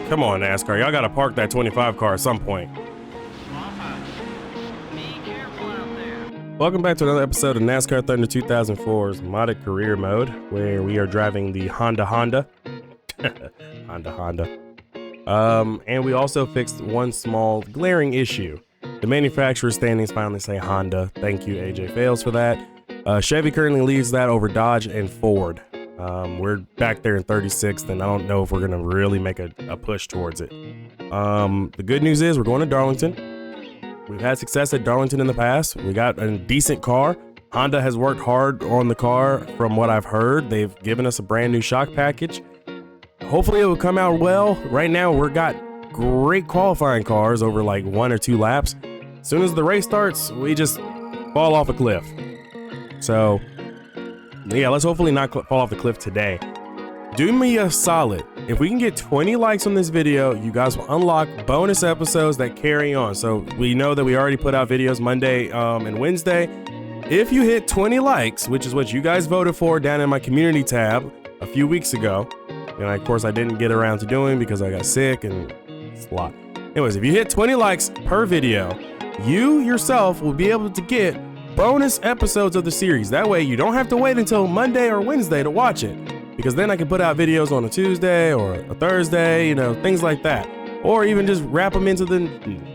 Come on, NASCAR. Y'all got to park that 25 car at some point. Welcome back to another episode of NASCAR Thunder 2004's modded career mode, where we are driving the Honda. And we also fixed one small glaring issue. The manufacturer standings finally say Honda. Thank you, AJ Fails, for that. Chevy currently leads that over Dodge and Ford. We're back there in 36th, and I don't know if we're going to really make a push towards it. The good news is we're going to Darlington. We've had success at Darlington in the past. We got a decent car. Honda has worked hard on the car from what I've heard. They've given us a brand new shock package. Hopefully it will come out well. Right now we've got great qualifying cars over like 1 or 2 laps. As soon as the race starts, we just fall off a cliff. So yeah, let's hopefully not fall off the cliff today. Do me a solid. If we can get 20 likes on this video, you guys will unlock bonus episodes that carry on. So we know that we already put out videos Monday and Wednesday. If you hit 20 likes, which is what you guys voted for down in my community tab a few weeks ago, and of course I didn't get around to doing because I got sick and it's a lot. Anyways, if you hit 20 likes per video, you yourself will be able to get bonus episodes of the series. That way you don't have to wait until Monday or Wednesday to watch it, because then I can put out videos on a Tuesday or a Thursday, you know, things like that. Or even just wrap them into the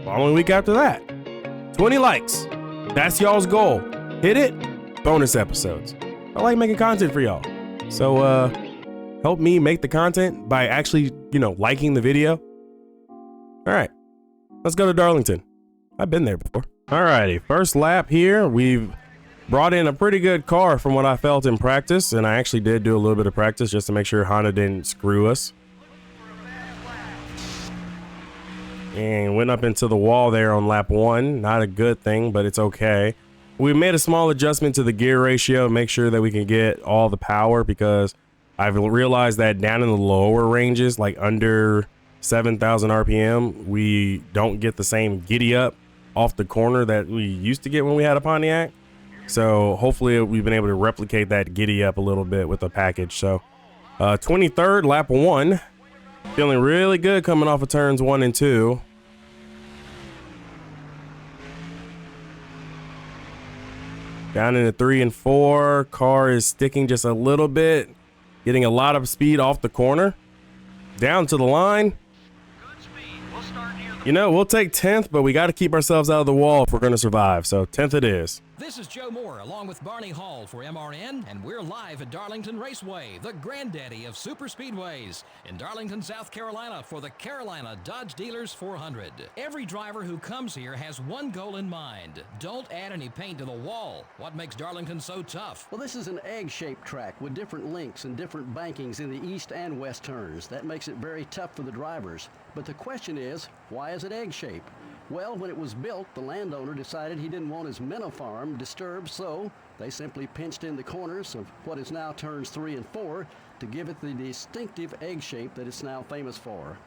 following week after that. 20 likes. That's y'all's goal. Hit it, bonus episodes. I like making content for y'all. So help me make the content by actually, you know, liking the video. All right, let's go to Darlington. I've been there before. Alrighty, first lap here. We've brought in a pretty good car from what I felt in practice, and I actually did do a little bit of practice just to make sure Honda didn't screw us. And went up into the wall there on lap 1. Not a good thing, but it's okay. We made a small adjustment to the gear ratio, make sure that we can get all the power, because I've realized that down in the lower ranges, like under 7,000 RPM, we don't get the same giddy up off the corner that we used to get when we had a Pontiac. So hopefully we've been able to replicate that giddy up a little bit with the package. So 23rd, lap 1. Feeling really good coming off of turns 1 and 2. Down into 3 and 4. Car is sticking just a little bit. Getting a lot of speed off the corner. Down to the line. You know, we'll take 10th, but we got to keep ourselves out of the wall if we're going to survive. So 10th it is. This is Joe Moore along with Barney Hall for MRN, and we're live at Darlington Raceway, the granddaddy of super speedways, in Darlington, South Carolina for the Carolina Dodge Dealers 400. Every driver who comes here has one goal in mind. Don't add any paint to the wall. What makes Darlington so tough? Well, this is an egg-shaped track with different links and different bankings in the east and west turns. That makes it very tough for the drivers. But the question is, why is it egg-shaped? Well, when it was built, the landowner decided he didn't want his minnow farm disturbed, so they simply pinched in the corners of what is now turns 3 and 4 to give it the distinctive egg shape that it's now famous for.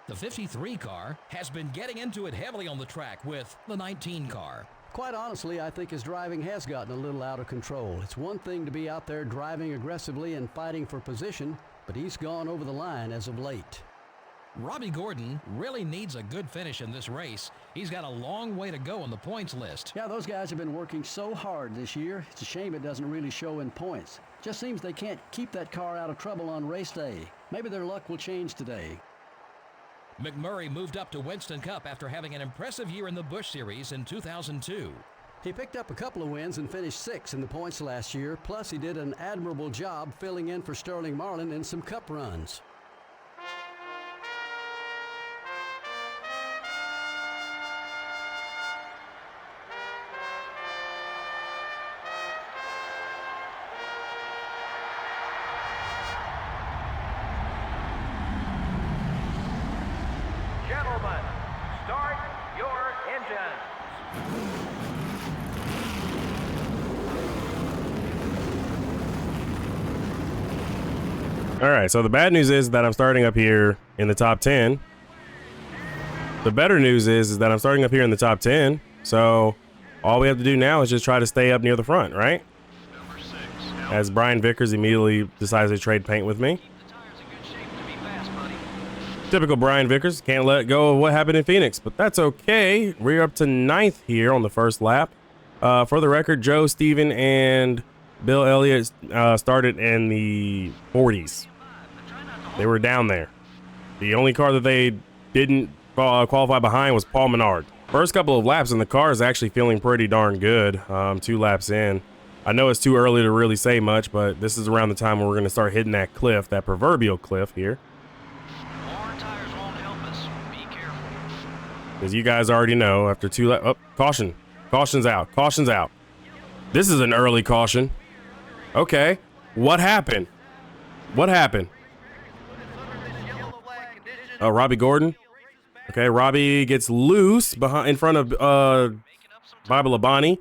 The 53 car has been getting into it heavily on the track with the 19 car. Quite honestly, I think his driving has gotten a little out of control. It's one thing to be out there driving aggressively and fighting for position, but he's gone over the line as of late. Robbie Gordon really needs a good finish in this race. He's got a long way to go on the points list. Yeah, those guys have been working so hard this year. It's a shame it doesn't really show in points. Just seems they can't keep that car out of trouble on race day. Maybe their luck will change today. McMurray moved up to Winston Cup after having an impressive year in the Busch Series in 2002. He picked up a couple of wins and finished 6th in the points last year. Plus, he did an admirable job filling in for Sterling Marlin in some Cup runs. Gentlemen, start your engines. All right, so the bad news is that I'm starting up here in the top 10. The better news is that I'm starting up here in the top 10. So all we have to do now is just try to stay up near the front, right? As Brian Vickers immediately decides to trade paint with me. Typical Brian Vickers. Can't let go of what happened in Phoenix, but that's okay. We're up to 9th here on the first lap. For the record, Joe, Steven, and Bill Elliott started in the 40s. They were down there. The only car that they didn't qualify behind was Paul Menard. First couple of laps, and the car is actually feeling pretty darn good. 2 laps in. I know it's too early to really say much, but this is around the time when we're going to start hitting that cliff, that proverbial cliff here. As you guys already know, after 2 laps, oh, caution. Caution's out. Caution's out. This is an early caution. Okay. What happened? What happened? Oh, Robbie Gordon. Okay, Robbie gets loose in front of Bobby Labonte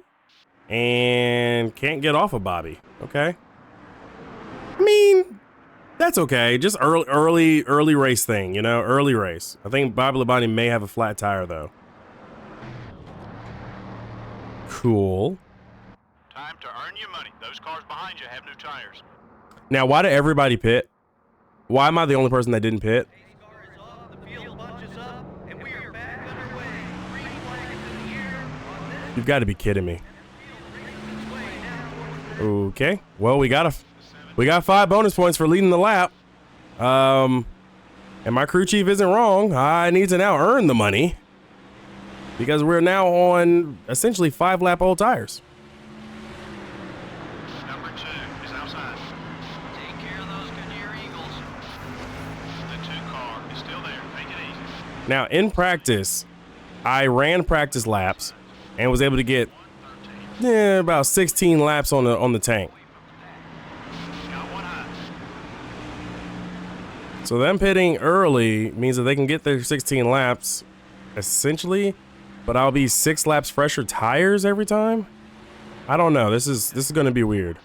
and can't get off of Bobby. Okay. I mean, that's okay. Just early race thing, you know, early race. I think Bobby Labonte may have a flat tire though. Cool. Time to earn your money. Those cars behind you have new tires. Now, why did everybody pit? Why am I the only person that didn't pit? You've got to be kidding me. Okay. Well, we got 5 bonus points for leading the lap. And my crew chief isn't wrong. I need to now earn the money because we're now on essentially 5-lap old tires. Number 2 is outside. Take care of those Goodyear Eagles. The 2 car is still there. Take it easy. Now, in practice, I ran practice laps and was able to get about 16 laps on the tank. So them pitting early means that they can get their 16 laps, essentially, but I'll be 6 laps fresher tires every time. I don't know. This is going to be weird.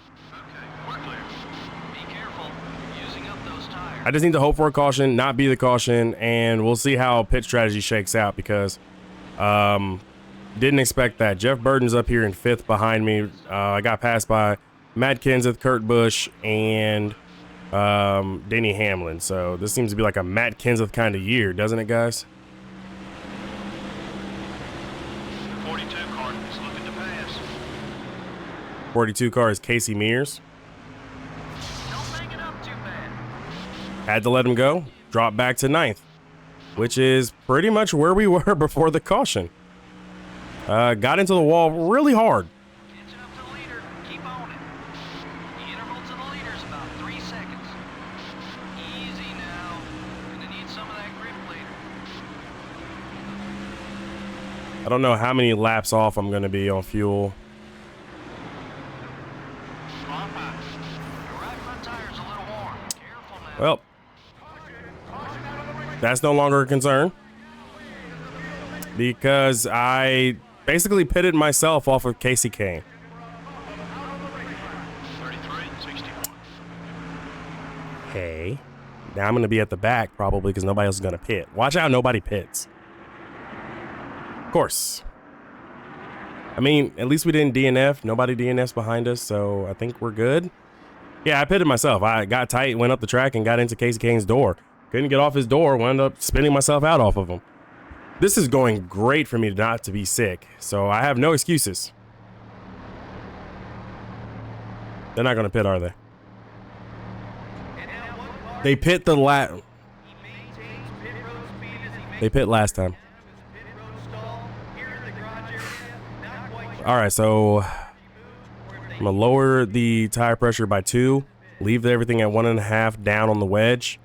I just need to hope for a caution, not be the caution, and we'll see how pit strategy shakes out because didn't expect that. Jeff Burton's up here in 5th behind me. I got passed by Matt Kenseth, Kurt Busch, and Denny Hamlin. So this seems to be like a Matt Kenseth kind of year, doesn't it, guys? 42 car is looking to pass. 42 car is Casey Mears. Don't make it up too bad. Had to let him go. Dropped back to 9th, which is pretty much where we were before the caution. Got into the wall really hard. Catching up to the leader. Keep on it. The interval to the leader is about 3 seconds. Easy now. Gonna need some of that grip later. I don't know how many laps off I'm going to be on fuel. Your right front tire's a little warm. Careful now. Well, that's no longer a concern because I basically pitted myself off of Casey Kane. 33-61. Hey, now I'm going to be at the back probably because nobody else is going to pit. Watch out, nobody pits. Of course. I mean, at least we didn't DNF. Nobody DNFs behind us, so I think we're good. Yeah, I pitted myself. I got tight, went up the track, and got into Casey Kane's door. Couldn't get off his door, wound up spinning myself out off of him. This is going great for me not to be sick, so I have no excuses. They're not going to pit, are they? They pit the They pit last time. All right, so I'm going to lower the tire pressure by 2, leave everything at 1.5 down on the wedge,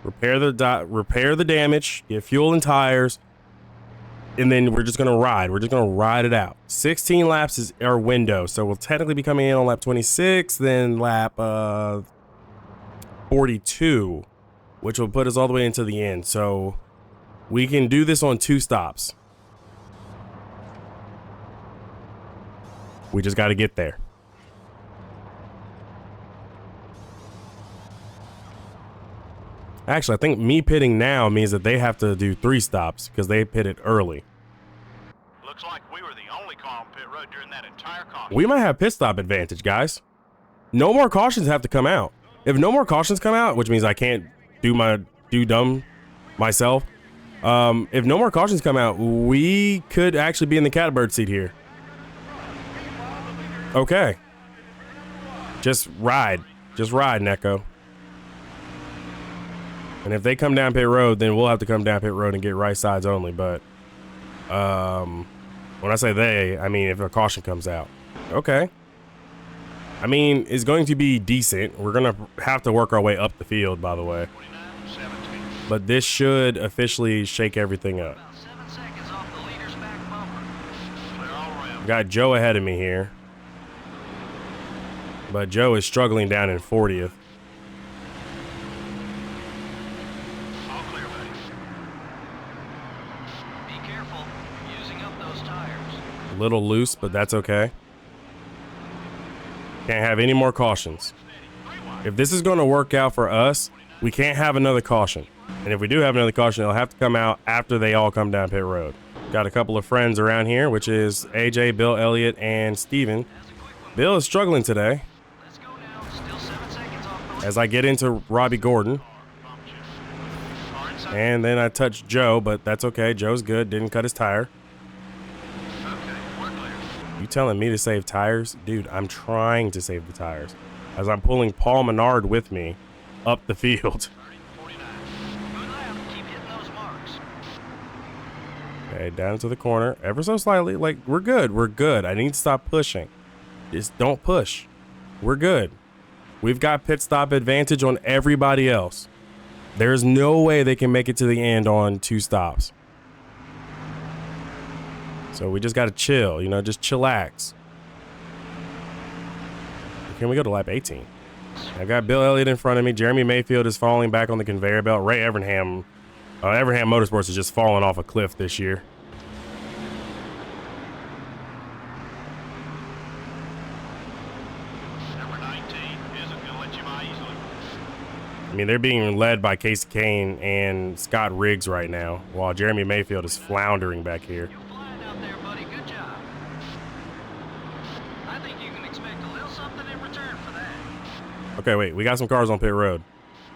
repair the damage, get fuel and tires, and then we're just going to ride. We're just going to ride it out. 16 laps is our window, so we'll technically be coming in on lap 26, then lap 42, which will put us all the way into the end. So we can do this on 2 stops. We just got to get there. Actually, I think me pitting now means that they have to do 3 stops because they pitted early. Looks like we were the only car on pit road during that entire caution. We might have pit stop advantage, guys. No more cautions have to come out. If no more cautions come out, which means I can't do my dumb myself. If no more cautions come out, we could actually be in the catbird seat here. Okay. Just ride, Neko. And if they come down pit road, then we'll have to come down pit road and get right sides only. But when I say they, I mean if a caution comes out. Okay. I mean, it's going to be decent. We're going to have to work our way up the field, by the way. But this should officially shake everything up. Got Joe ahead of me here. But Joe is struggling down in 40th. All clear, buddy. Be careful using up those tires. A little loose, but that's okay. Can't have any more cautions. If this is going to work out for us, we can't have another caution. And if we do have another caution, it'll have to come out after they all come down pit road. Got a couple of friends around here, which is AJ, Bill, Elliott, and Steven. Bill is struggling today. As I get into Robbie Gordon. And then I touch Joe, but that's okay. Joe's good. Didn't cut his tire. You telling me to save tires? Dude, I'm trying to save the tires. As I'm pulling Paul Menard with me up the field. Okay, down to the corner. Ever so slightly. Like, we're good. We're good. I need to stop pushing. Just don't push. We're good. We've got pit stop advantage on everybody else. There's no way they can make it to the end on 2 stops. So we just got to chill, you know, just chillax. Can we go to lap 18? I've got Bill Elliott in front of me. Jeremy Mayfield is falling back on the conveyor belt. Ray Evernham Motorsports is just falling off a cliff this year. Number 19 isn't going to let you by easily. I mean, they're being led by Casey Kane and Scott Riggs right now, while Jeremy Mayfield is floundering back here. You're flying out there, buddy. Good job. I think you can expect a little something in return for that. Okay, wait, we got some cars on pit road.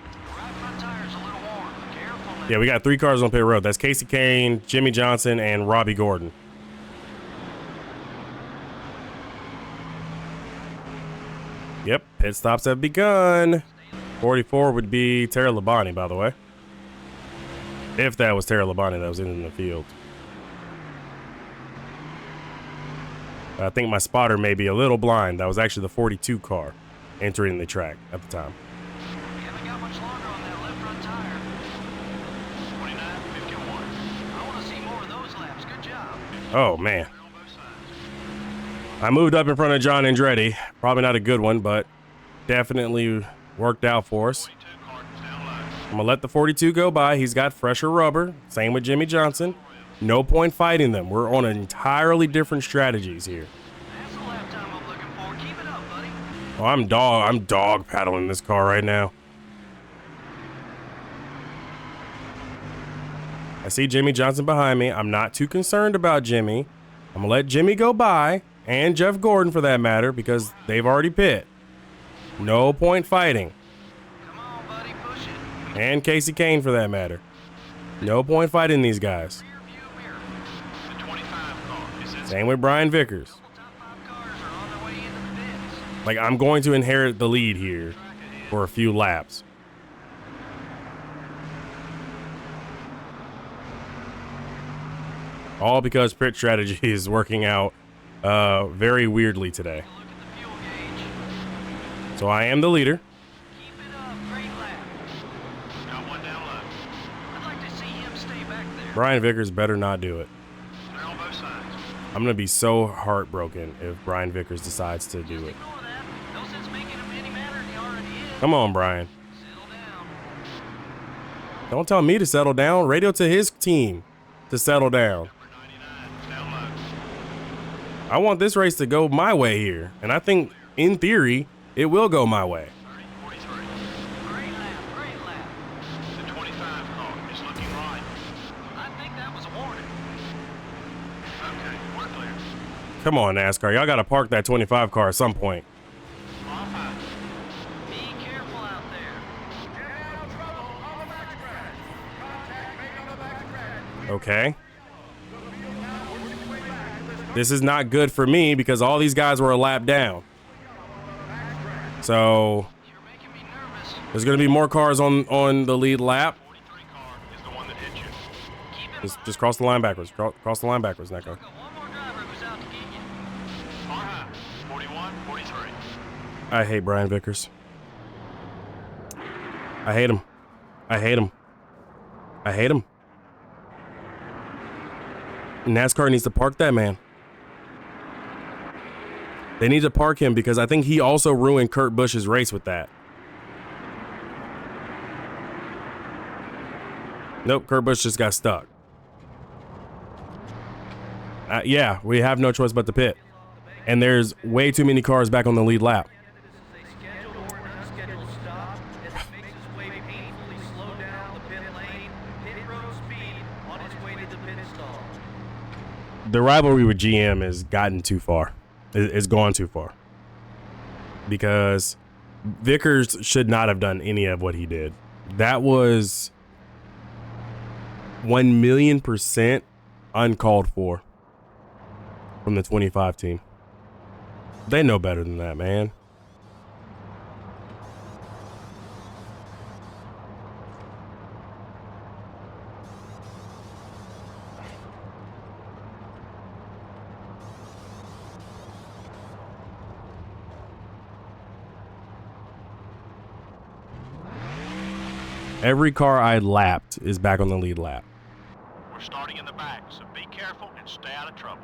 The right front tire's a little warm. Careful now. Yeah, we got 3 cars on pit road. That's Casey Kane, Jimmy Johnson, and Robbie Gordon. Yep, pit stops have begun. 44 would be Tara Labonte, by the way. If that was Tara Labonte that was in the field. I think my spotter may be a little blind. That was actually the 42 car entering the track at the time. You haven't got much longer on that left front tire. 29.51. I want to see more of those laps. Good job. Oh, man. On both sides. I moved up in front of John Andretti. Probably not a good one, but definitely worked out for us. 42 Cardinals down low. I'm going to let the 42 go by. He's got fresher rubber. Same with Jimmy Johnson. No point fighting them. We're on entirely different strategies here. That's the lap time I'm looking for. Keep it up, buddy. Oh, I'm dog paddling this car right now. I see Jimmy Johnson behind me. I'm not too concerned about Jimmy. I'm going to let Jimmy go by, and Jeff Gordon for that matter, because they've already pit. No point fighting. Come on, buddy. Push it. And Casey Kane for that matter. No point fighting these guys. Rear view mirror. The 25 car is in. Same with Brian Vickers. Top 5 cars are on their way into the pits. Like, I'm going to inherit the lead here for a few laps. All because pit strategy is working out very weirdly today. Look at the fuel gauge. So I am the leader. Keep it up. Great lap. Got one down low. I'd like to see him stay back there. Brian Vickers better not do it. They're on both sides. I'm going to be so heartbroken if Brian Vickers decides to do it. Ignore that. No sense making him any madder than he already is. Come on, Brian. Settle down. Don't tell me to settle down. Radio to his team to settle down. Number 99 down low. I want this race to go my way here. And I think, in theory, it will go my way. 43. Great lap. Great lap. The 25 car is looking right. I think that was a warning. Okay, we're clear. Come on, NASCAR. Y'all got to park that 25 car at some point. Off high. Be careful out there. Okay. This is not good for me because all these guys were a lap down. So You're making me nervous. there's going to be more cars on the lead lap. 43 car is the one that hit you. Keep him. Just cross the line backwards. Cross the line backwards, Neko. Got one more driver who's out to get you. Car high. 41, 43. I hate Brian Vickers. I hate him. I hate him. I hate him. NASCAR needs to park that man. They need to park him because I think he also ruined Kurt Busch's race with that. Nope, Kurt Busch just got stuck. Yeah, we have no choice but to pit. And there's way too many cars back on the lead lap. This is a scheduled or an unscheduled stop as he makes his way painfully slow down the pit lane, pit road speed on his way to the pit stall. The rivalry with GM has gotten too far. It's gone too far. Because Vickers should not have done any of what he did. That was 1,000,000% uncalled for from the 25 team. They know better than that, man. Every car I lapped is back on the lead lap. We're starting in the back, so be careful and stay out of trouble.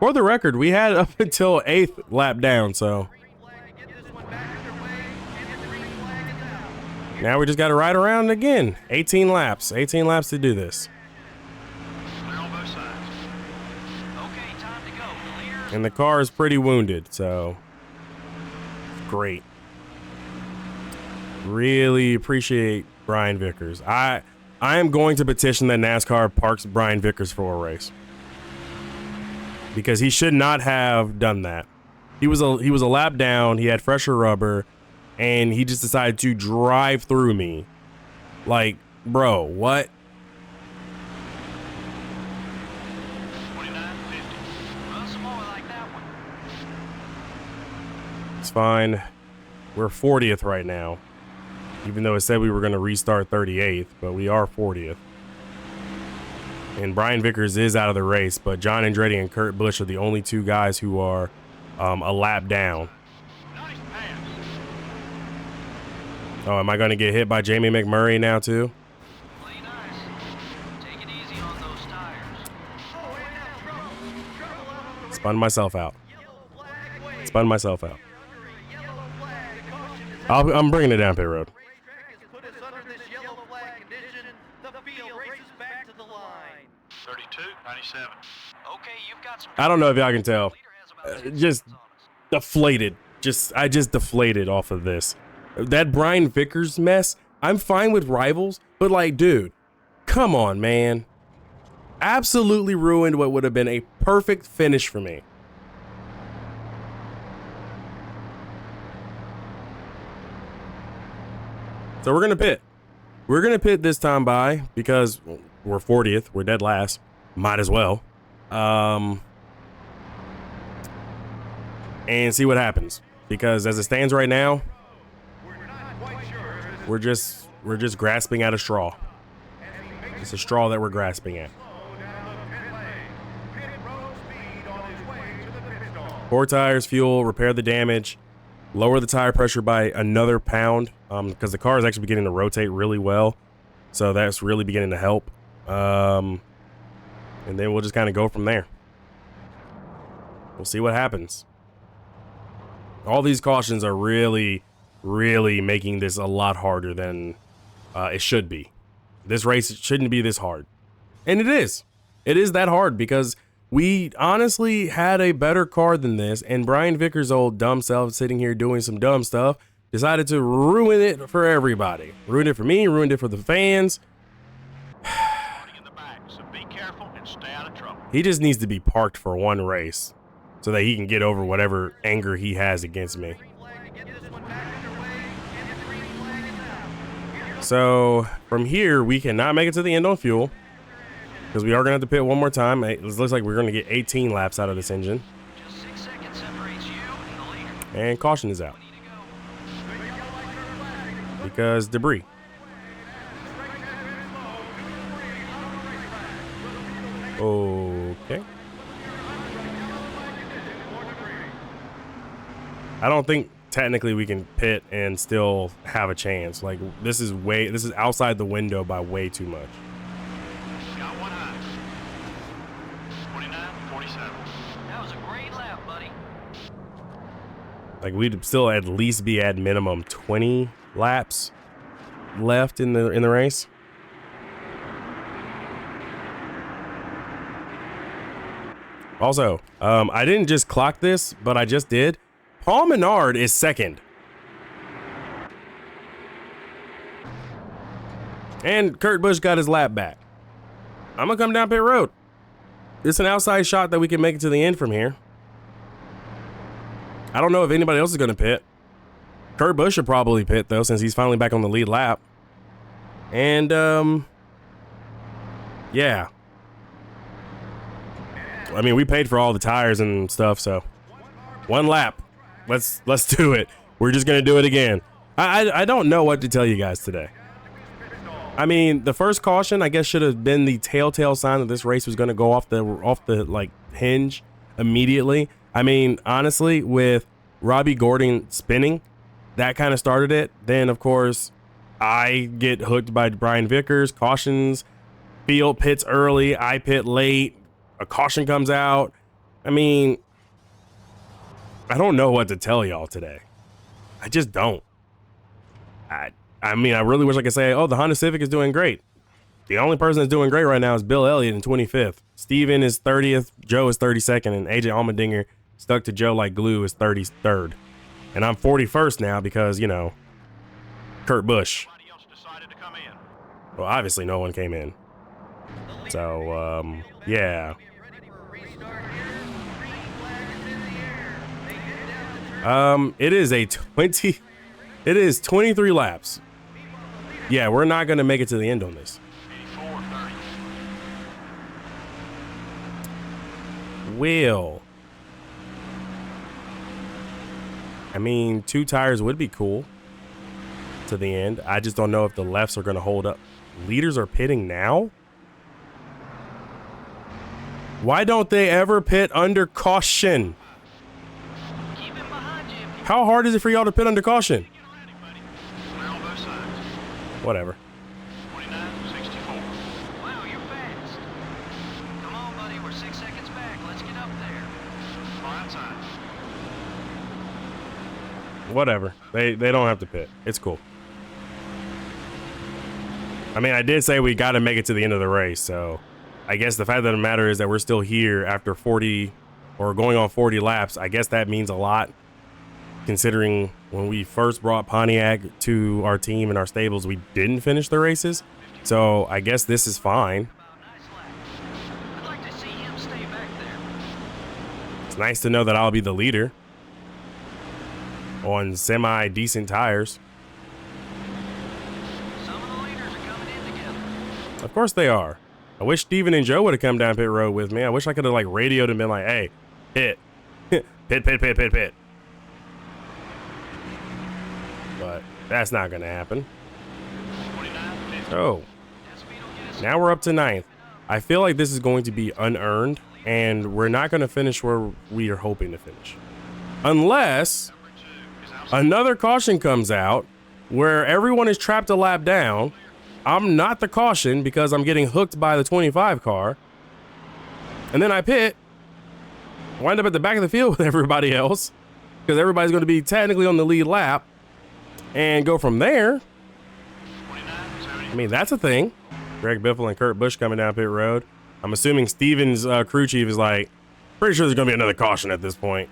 For the record, we had up until 8th lap down, so now we just got to ride around again. 18 laps. 18 laps to do this. Clear on both sides. Okay, time to go. The leaders. And the car is pretty wounded, so great. Really appreciate Brian Vickers. I am going to petition that NASCAR parks Brian Vickers for a race. Because he should not have done that. He was a lap down, he had fresher rubber, and he just decided to drive through me. Like, bro, what? 29, 50. Run some more like that one. It's fine. We're 40th right now. Even though it said we were going to restart 38th, but we are 40th. And Brian Vickers is out of the race, but John Andretti and Kurt Busch are the only two guys who are a lap down. Nice pass. Oh, am I going to get hit by Jamie McMurray now too? Play nice. Take it easy on those tires. Spun myself out. Spun myself out. I'm bringing it down pit road. Put us under this yellow flag condition. The field races back to the line. 32, 97. Okay, you've got some. I don't know if y'all can tell. Leader has about 6 Just seconds on us. deflated. I just deflated off of this. That Brian Vickers mess. I'm fine with rivals, but like, dude, come on, man. Absolutely ruined what would have been a perfect finish for me. So we're going to pit. We're going to pit this time by because we're 40th. We're dead last. Might as well. And see what happens. Because as it stands right now, we're just grasping at a straw. It's a straw that we're grasping at. 4 tires, fuel, repair the damage, lower the tire pressure by another pound because the car is actually beginning to rotate really well. So that's really beginning to help. And then we'll just kind of go from there. We'll see what happens. All these cautions are really, really making this a lot harder than it should be. This race shouldn't be this hard. And it is. It is that hard because we honestly had a better car than this, and Brian Vickers' old dumb self sitting here doing some dumb stuff decided to ruin it for everybody. Ruined it for me, ruined it for the fans. Starting in the back, so be careful and stay out of trouble. He just needs to be parked for one race so that he can get over whatever anger he has against me. Green flag, get this one back underway, and the green flag is out. Here So from here, we cannot make it to the end on fuel because we are going to have to pit one more time. It looks like we're going to get 18 laps out of this engine. Just 6 seconds separates you and the leader. And caution is out Need to go. because debris. Okay. I don't think technically we can pit and still have a chance. Like this is outside the window by way too much. Got one high. 49-47. That was a great lap, buddy. Like we'd still at least be at minimum 20 laps left in the race. Also, I didn't just clock this, but I just did. Paul Menard is second. And Kurt Busch got his lap back. I'm gonna come down pit road. It's an outside shot that we can make it to the end from here. I don't know if anybody else is gonna pit. Kurt Busch should probably pit though, since he's finally back on the lead lap. And yeah. I mean, we paid for all the tires and stuff, so one lap. Let's do it. We're just gonna do it again. I don't know what to tell you guys today. I mean, the first caution I guess should have been the telltale sign that this race was gonna go off the like hinge immediately. I mean, honestly, with Robbie Gordon spinning, that kind of started it. Then of course I get hooked by Brian Vickers, cautions, field pits early, I pit late. A caution comes out. I mean, I don't know what to tell y'all today. I just don't. I mean, I really wish I could say, oh, the Honda Civic is doing great. The only person that's doing great right now is Bill Elliott in 25th. Steven is 30th. Joe is 32nd. And AJ Allmendinger, stuck to Joe like glue, is 33rd. And I'm 41st now because, you know, Kurt Busch. Somebody else decided to come in. Well, obviously no one came in. So, yeah. It is 23 laps. Yeah, we're not going to make it to the end on this. 84-30. Well, I mean, 2 tires would be cool to the end. I just don't know if the lefts are going to hold up. Leaders are pitting now? Why don't they ever pit under caution? Keep him behind you. How hard is it for y'all to pit under caution? Get ready, buddy. Clear on both sides. Whatever. 49-64. Wow, you're fast. Come on, buddy. We're 6 seconds back. Let's get up there. Fine time. Whatever. They don't have to pit. It's cool. I mean, I did say we got to make it to the end of the race, so I guess the fact of the matter is that we're still here after 40 or going on 40 laps. I guess that means a lot considering when we first brought Pontiac to our team and our stables, we didn't finish the races. So I guess this is fine. Nice lap. I'd like to see him stay back there. It's nice to know that I'll be the leader on semi-decent tires. Some of the leaders are coming in together. Of course they are. I wish Steven and Joe would have come down pit road with me. I wish I could have like radioed and been like, hey, pit. pit. But that's not going to happen. 49-50. Oh, That speed will get us now we're up to 9th. I feel like this is going to be unearned, and we're not going to finish where we are hoping to finish. Unless Number 2 is outside. another caution comes out where everyone is trapped a lap down. I'm not the caution because I'm getting hooked by the 25 car. And then I pit, wind up at the back of the field with everybody else because everybody's going to be technically on the lead lap and go from there. 49-70. I mean, that's a thing. Greg Biffle and Kurt Busch coming down pit road. I'm assuming Steven's crew chief is like, pretty sure there's going to be another caution at this point.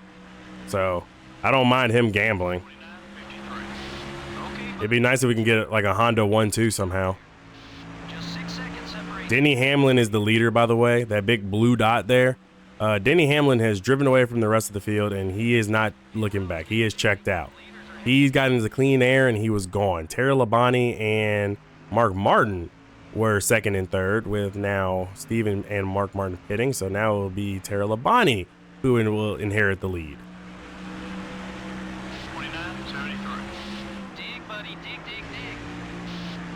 So I don't mind him gambling. 49-53. okay. It'd be nice if we can get like a Honda 1-2 somehow. Just 6 seconds separate. Denny Hamlin is the leader, by the way. That big blue dot there. Denny Hamlin has driven away from the rest of the field, and he is not looking back. He is checked out. Leaders are He got into clean air and he was gone. Terry Labonte and Mark Martin were second and third, with now Steven and Mark Martin pitting. So now it will be Terry Labonte who will inherit the lead. 29-73. Dig, buddy, dig, dig, dig.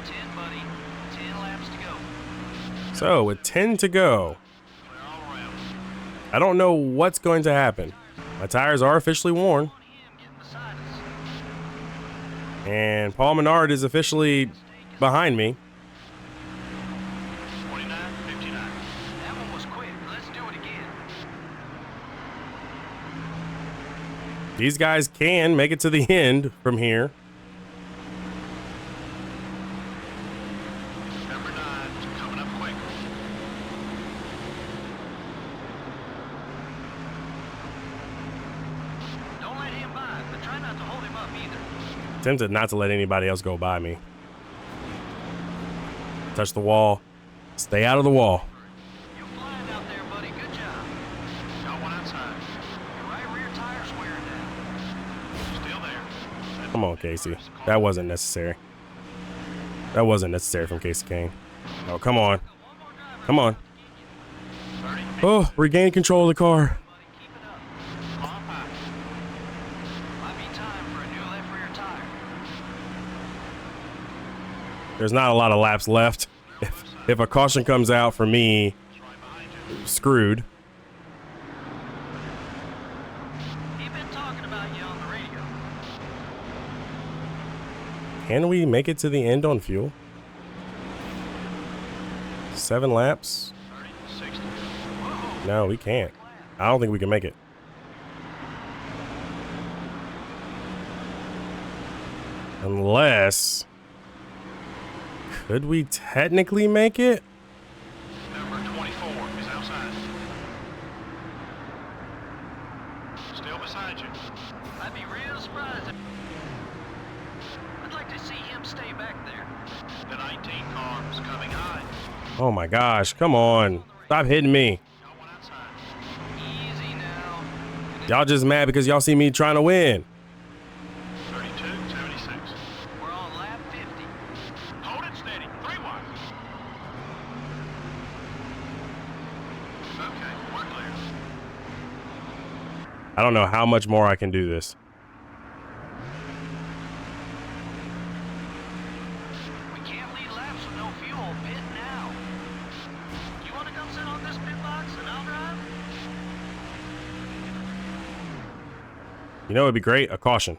10, buddy. 10 laps to go. So with 10 to go, Clear all around. I don't know what's going to happen. My tires are officially worn, On him getting beside us. and Paul Menard is officially behind me. 29-59. That one was quick. Let's do it again. These guys can make it to the end from here. Number 9 is coming up quick. Don't let him by, but try not to hold him up either. Tempted not to let anybody else go by me. Touch the wall. Stay out of the wall. You're flying out there, buddy. Good job. Got one outside. Your right rear tire's wearing down. Still there. Come on, Casey. That wasn't necessary. That wasn't necessary from Casey Kane. Oh, come on. Come on. 30. Oh, regain control of the car. Buddy, keep it up. Climb high. Might be time for a new left rear tire. There's not a lot of laps left. If a caution comes out for me, It's right behind you. screwed. He's been talking about you on the radio. Can we make it to the end on fuel? 7 laps? 30, 60. No, we can't. I don't think we can make it. Unless... Could we technically make it? Number 24 is outside. Still beside you. I'd be real surprised if... I'd like to see him stay back there. The 19 car is coming high. Oh my gosh, come on. Stop hitting me. Got one outside. Easy now. Y'all just mad because y'all see me trying to win. 32-76. We're on lap 50. Hold it steady. 3 wide. Okay, we're clear. I don't know how much more I can do this. We can't lead laps with no fuel. Pit now. You want to come sit on this pit box and I'll drive? You know it'd be great? A caution.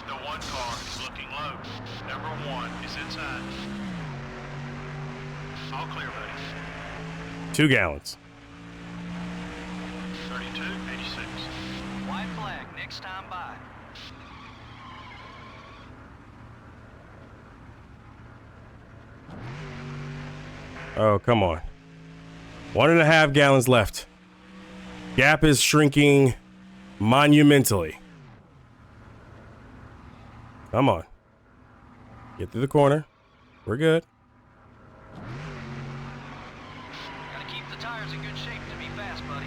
The 1 car is looking low. Number 1 is inside. All clear, buddy. 2 gallons. 32-86. White flag next time by. Oh, come on. 1.5 gallons left. Gap is shrinking monumentally. Come on. Get through the corner. We're good. Gotta keep the tires in good shape to be fast, buddy.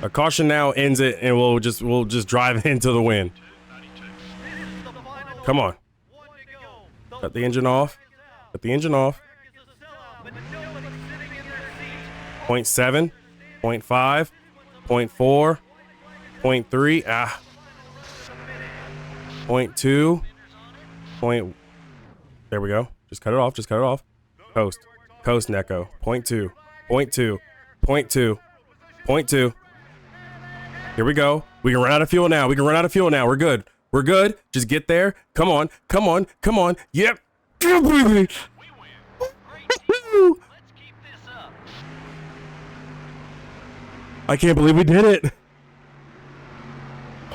A caution now ends it, and we'll just drive into the win. 92. Come on. Cut the engine off. Cut the engine off. 0.7, 0.5, 0.4, 0.3. Ah. 0.2. Point. There we go. Just cut it off. Just cut it off. Coast. Coast, Neko. 0.2. 0.2. 0.2. 0.2. Here we go. We can run out of fuel now. We can run out of fuel now. We're good. We're good. Just get there. Come on. Come on. Come on. Yep. Great team. Let's keep this up. I can't believe we did it.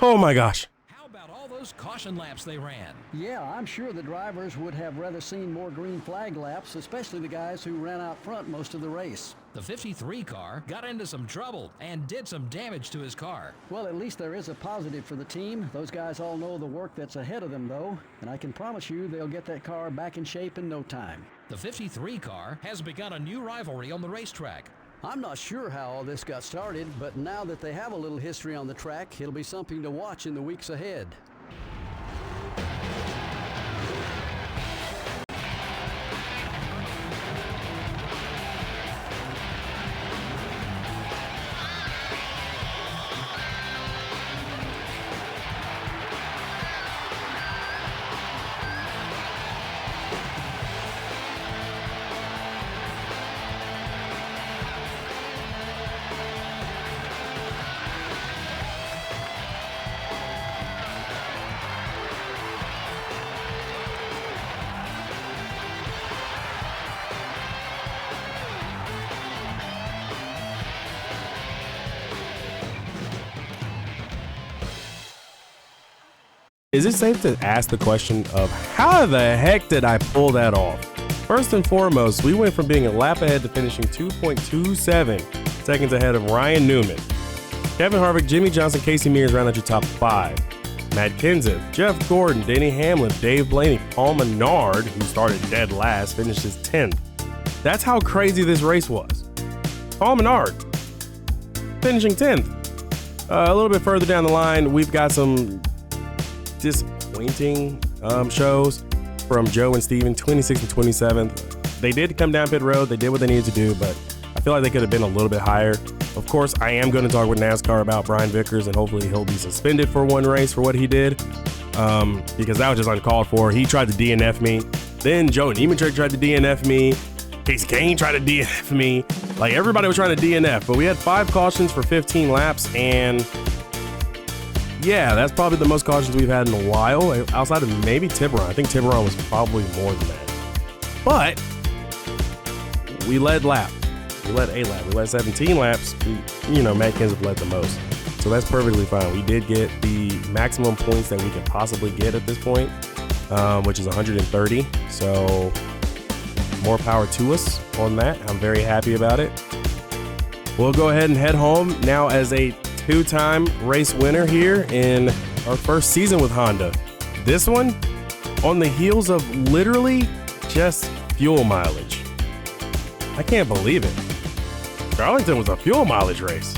Oh my gosh. How about all those caution laps they ran? Yeah, I'm sure the drivers would have rather seen more green flag laps, especially the guys who ran out front most of the race. The 53 car got into some trouble and did some damage to his car. Well, at least there is a positive for the team. Those guys all know the work that's ahead of them, though, and I can promise you they'll get that car back in shape in no time. The 53 car has begun a new rivalry on the racetrack. I'm not sure how all this got started, but now that they have a little history on the track, it'll be something to watch in the weeks ahead. Is it safe to ask the question of how the heck did I pull that off? First and foremost, we went from being a lap ahead to finishing 2.27 seconds ahead of Ryan Newman. Kevin Harvick, Jimmy Johnson, Casey Mears round out your top 5. Matt Kenseth, Jeff Gordon, Denny Hamlin, Dave Blaney, Paul Menard, who started dead last, finishes 10th. That's how crazy this race was. Paul Menard finishing 10th. A little bit further down the line, we've got some disappointing shows from Joe and Steven, 26th and 27th. They did come down pit road. They did what they needed to do, but I feel like they could have been a little bit higher. Of course, I am going to talk with NASCAR about Brian Vickers, and hopefully he'll be suspended for one race for what he did, because that was just uncalled for. He tried to DNF me. Then Joe Nemechek tried to DNF me. Casey Kane tried to DNF me. Like, everybody was trying to DNF, but we had 5 cautions for 15 laps, and yeah, that's probably the most cautions we've had in a while, outside of maybe Tiburon. I think Tiburon was probably more than that. But we led lap. We led a lap. We led 17 laps. Matt Kenseth led the most. So that's perfectly fine. We did get the maximum points that we could possibly get at this point, which is 130. So more power to us on that. I'm very happy about it. We'll go ahead and head home now as a 2-time race winner here in our first season with Honda. This one on the heels of literally just fuel mileage. I can't believe it. Darlington was a fuel mileage race.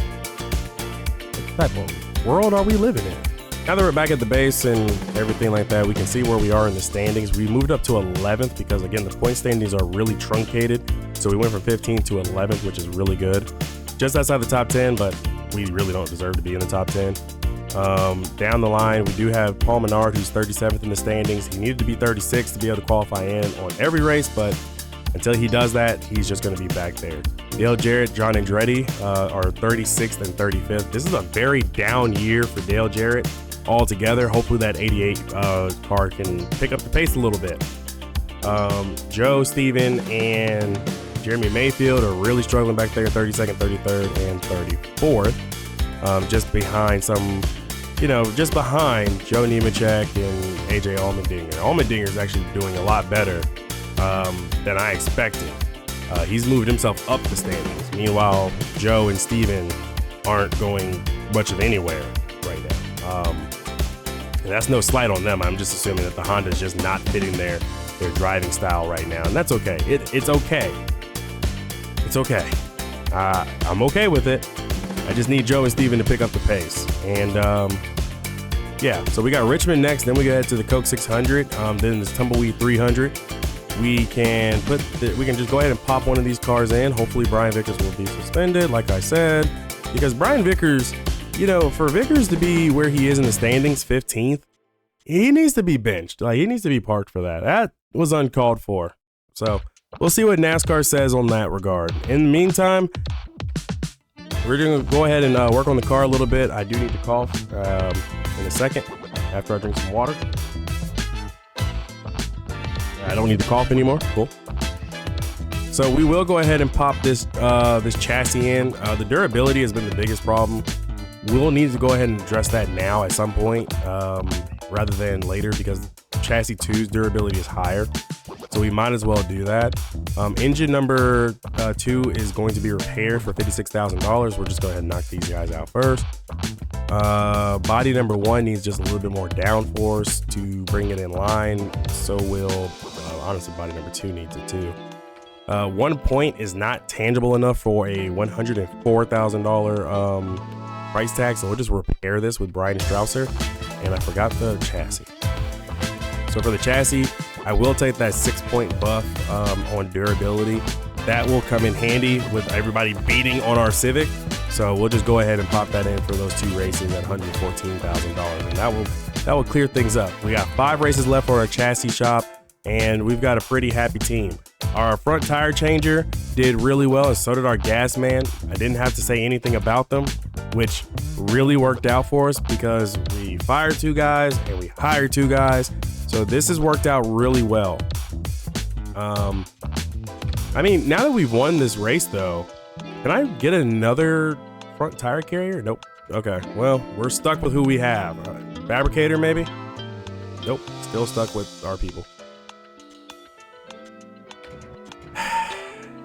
What type of world are we living in? Now that we're back at the base and everything like that, we can see where we are in the standings. We moved up to 11th because, again, the point standings are really truncated. So we went from 15th to 11th, which is really good. Just outside the top 10, but we really don't deserve to be in the top 10. Down the line, we do have Paul Menard, who's 37th in the standings. He needed to be 36 to be able to qualify in on every race, but until he does that, he's just going to be back there. Dale Jarrett, John Andretti are 36th and 35th. This is a very down year for Dale Jarrett altogether. Hopefully that 88 car can pick up the pace a little bit. Joe, Steven, and Jeremy Mayfield are really struggling back there, 32nd, 33rd, and 34th. Just behind just behind Joe Nemechek and AJ Allmendinger. Allmendinger is actually doing a lot better than I expected. He's moved himself up the standings. Meanwhile, Joe and Steven aren't going much of anywhere right now. And that's no slight on them. I'm just assuming that the Honda is just not fitting their driving style right now. And that's okay. It's okay. It's okay. I'm okay with it. I just need Joe and Steven to pick up the pace. And yeah, so we got Richmond next. Then we go ahead to the Coke 600. Then this Tumbleweed 300. We can just go ahead and pop one of these cars in. Hopefully Brian Vickers will be suspended, like I said, because Brian Vickers, for Vickers to be where he is in the standings, 15th, he needs to be benched. Like, he needs to be parked for that. That was uncalled for. So we'll see what NASCAR says on that regard. In the meantime, we're going to go ahead and work on the car a little bit. I do need to cough in a second after I drink some water. I don't need to cough anymore. Cool. So we will go ahead and pop this chassis in. The durability has been the biggest problem. We'll need to go ahead and address that now at some point rather than later, because chassis 2's durability is higher. So we might as well do that. Engine number 2 is going to be repaired for $56,000. We'll just go ahead and knock these guys out first. Body number 1 needs just a little bit more downforce to bring it in line. So will honestly, body number 2 needs it too. 1 point is not tangible enough for a $104,000 price tag, so we'll just repair this with Brian Strausser. And I forgot the chassis. So for the chassis, I will take that 6-point buff on durability. That will come in handy with everybody beating on our Civic. So we'll just go ahead and pop that in for those 2 races at $114,000, and that will clear things up. We got 5 races left for our chassis shop, and we've got a pretty happy team. Our front tire changer did really well, and so did our gas man. I didn't have to say anything about them, which really worked out for us because we fired 2 guys and we hired 2 guys. So this has worked out really well. I mean, now that we've won this race though, can I get another front tire carrier? Nope. Okay, well, we're stuck with who we have. Fabricator maybe? Nope, still stuck with our people.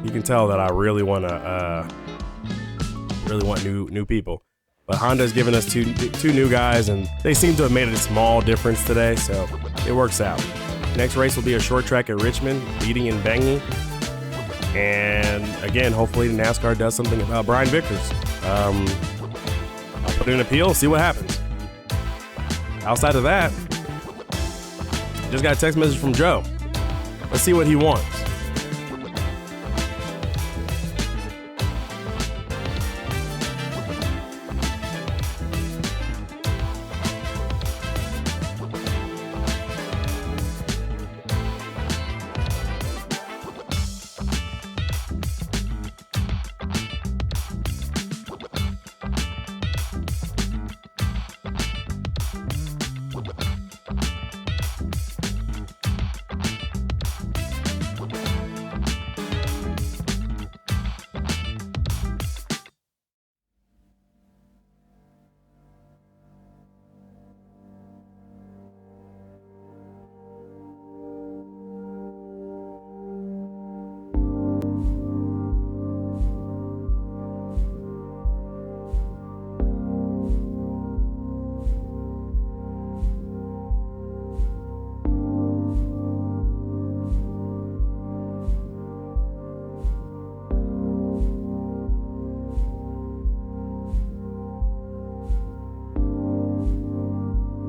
You can tell that I really want new people. But Honda's given us two new guys, and they seem to have made a small difference today, so it works out. Next race will be a short track at Richmond, beating in Bangy. And again, hopefully NASCAR does something about Brian Vickers. I'll put in an appeal, see what happens. Outside of that, just got a text message from Joe. Let's see what he wants.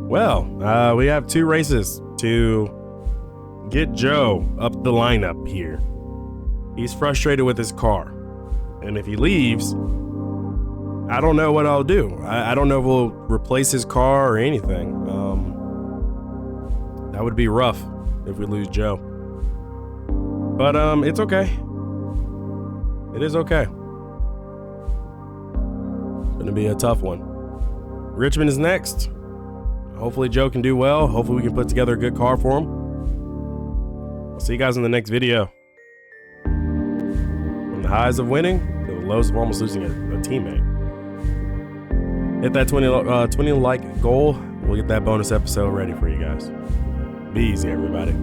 Well, we have 2 races to get Joe up the lineup here. He's frustrated with his car, and if he leaves, I don't know what I'll do. I don't know if we'll replace his car or anything. That would be rough if we lose Joe. But it's okay. It is okay. It's gonna be a tough one. Richmond is next. Hopefully Joe can do well. Hopefully we can put together a good car for him. I'll see you guys in the next video. From the highs of winning to the lows of almost losing a teammate. Hit that 20 like goal. We'll get that bonus episode ready for you guys. Be easy, everybody.